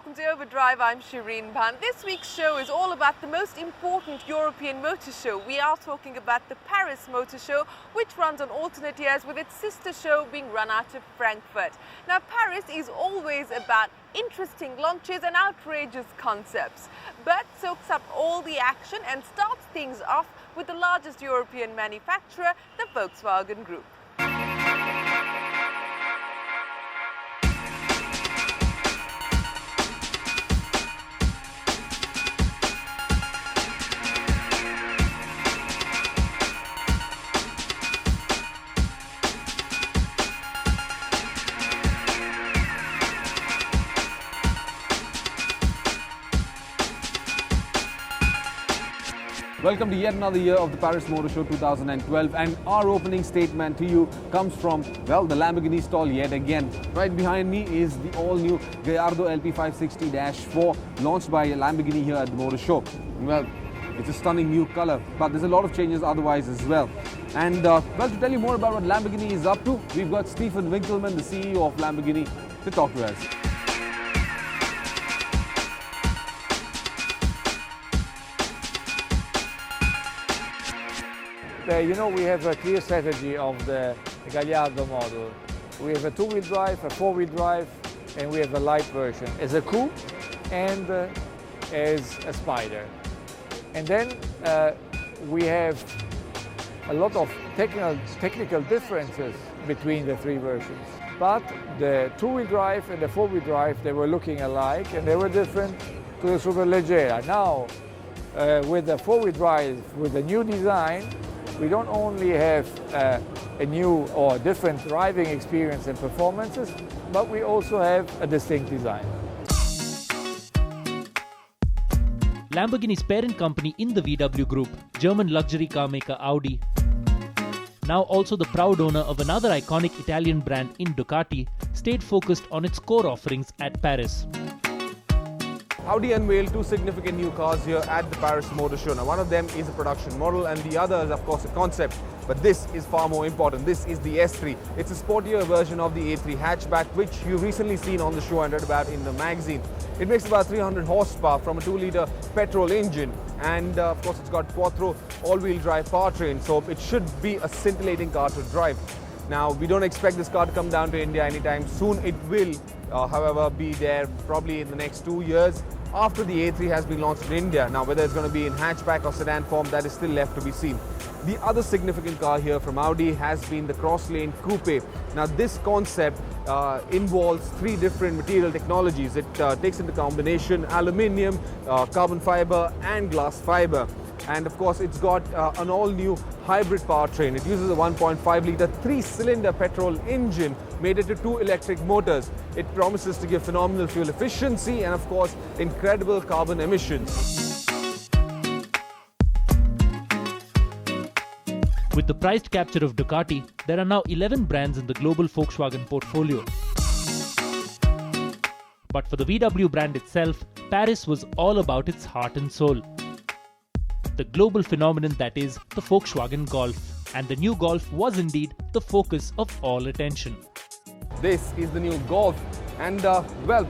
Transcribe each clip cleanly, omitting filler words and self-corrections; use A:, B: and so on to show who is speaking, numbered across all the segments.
A: welcome to Overdrive. I'm Shireen Bhan. This week's show is all about the most important European motor show. We are talking about the Paris Motor Show, which runs on alternate years with its sister show being run out of Frankfurt. Now, Paris is always about interesting launches and outrageous concepts, but soaks up all the action and starts things off with the largest European manufacturer, the Volkswagen Group.
B: Welcome to yet another year of the Paris Motor Show 2012, and our opening statement to you comes from, well, the Lamborghini stall yet again. Right behind me is the all-new Gallardo LP560-4 launched by Lamborghini here at the Motor Show. Well, it's a stunning new color, but there's a lot of changes otherwise as well. And well, to tell you more about what Lamborghini is up to, we've got Stephan, Winklemann, the CEO of Lamborghini, to talk to us.
C: You know, we have a clear strategy of the Gallardo model. We have a two-wheel drive, a four-wheel drive, and we have a light version as a coupe and as a spider. And then we have a lot of technical differences between the three versions. But the two-wheel drive and the four-wheel drive, they were looking alike and they were different to the Superleggera. Now, with the four-wheel drive, with the new design, we don't only have a new or different driving experience and performances, but we also have a distinct design.
D: Lamborghini's parent company in the VW Group, German luxury car maker Audi, now also the proud owner of another iconic Italian brand in Ducati, stayed focused on its core offerings at Paris.
B: Audi unveiled two significant new cars here at the Paris Motor Show. Now, one of them is a production model and the other is, of course, a concept. But this is far more important. This is the S3. It's a sportier version of the A3 hatchback, which you've recently seen on the show and read about in the magazine. It makes about 300 horsepower from a 2-litre petrol engine. And, of course, it's got quattro all-wheel drive powertrain, so it should be a scintillating car to drive. Now, we don't expect this car to come down to India anytime soon. It will, however, be there probably in the next 2 years after the A3 has been launched in India. Now, whether it's going to be in hatchback or sedan form, that is still left to be seen. The other significant car here from Audi has been the Crosslane Coupe. Now, this concept involves three different material technologies. It takes into combination aluminium, carbon fiber and glass fiber. And of course, it's got an all-new hybrid powertrain. It uses a 1.5-litre 3-cylinder petrol engine mated to 2 electric motors. It promises to give phenomenal fuel efficiency and, of course, incredible carbon emissions.
D: With the priced capture of Ducati, there are now 11 brands in the global Volkswagen portfolio. But for the VW brand itself, Paris was all about its heart and soul. The global phenomenon that is the Volkswagen Golf. And the new Golf was indeed the focus of all attention.
B: This is the new Golf, and well,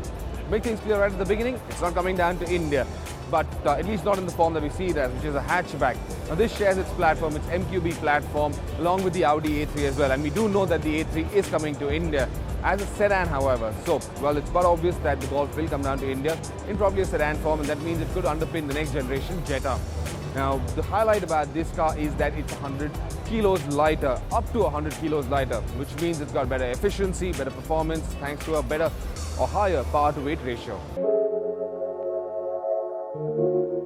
B: make things clear right at the beginning, it's not coming down to India, but at least not in the form that we see it as, which is a hatchback. Now, this shares its platform, its MQB platform, along with the Audi A3 as well, and we do know that the A3 is coming to India as a sedan, however. So, well, it's but obvious that the Golf will come down to India in probably a sedan form, and that means it could underpin the next generation Jetta. Now, the highlight about this car is that it's 100 kilos lighter, up to 100 kilos lighter, which means it's got better efficiency, better performance, thanks to a better or higher power-to-weight ratio.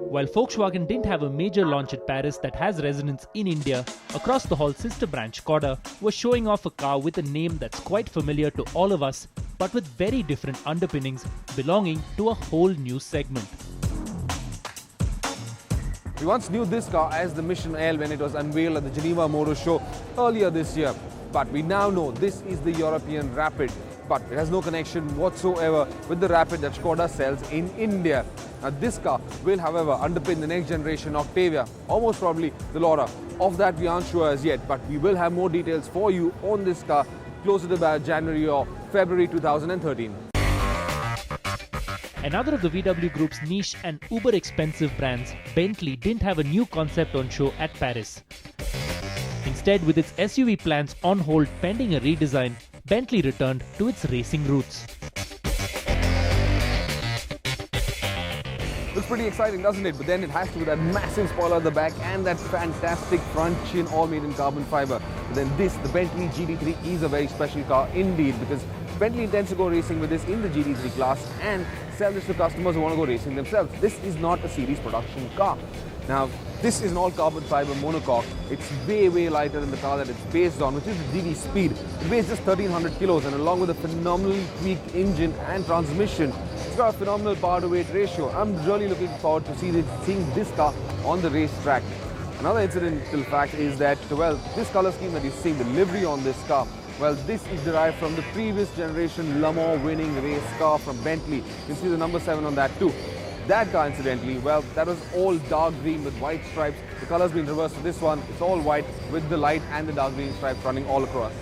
D: While Volkswagen didn't have a major launch at Paris that has resonance in India, across the hall sister brand Skoda was showing off a car with a name that's quite familiar to all of us, but with very different underpinnings belonging to a whole new segment.
B: We once knew this car as the Mission L when it was unveiled at the Geneva Motor Show earlier this year. But we now know this is the European Rapid. But it has no connection whatsoever with the Rapid that Skoda sells in India. Now, this car will, however, underpin the next generation Octavia, almost probably the Laura. Of that, we aren't sure as yet, but we will have more details for you on this car closer to about January or February 2013.
D: Another of the VW Group's niche and uber expensive brands, Bentley didn't have a new concept on show at Paris. Instead, with its SUV plans on hold pending a redesign, Bentley returned to its racing roots.
B: Looks pretty exciting, doesn't it? But then it has to be that massive spoiler at the back and that fantastic front chin, all made in carbon fiber. But then this, the Bentley GT3, is a very special car indeed, because Bentley intends to go racing with this in the GT3 class and sell this to customers who want to go racing themselves. This is not a series production car. Now, this is an all carbon fiber monocoque. It's way lighter than the car that it's based on, which is the GT Speed. It weighs just 1300 kilos, and along with a phenomenally tweaked engine and transmission, it's got a phenomenal power to weight ratio. I'm really looking forward to seeing this car on the racetrack. Another incidental fact is that, well, this color scheme that you see, the livery on this car, well, this is derived from the previous generation Le Mans winning race car from Bentley. You can see the number 7 on that too. That car, incidentally, well, that was all dark green with white stripes. The color's been reversed for this one. It's all white with the light and the dark green stripes running all across.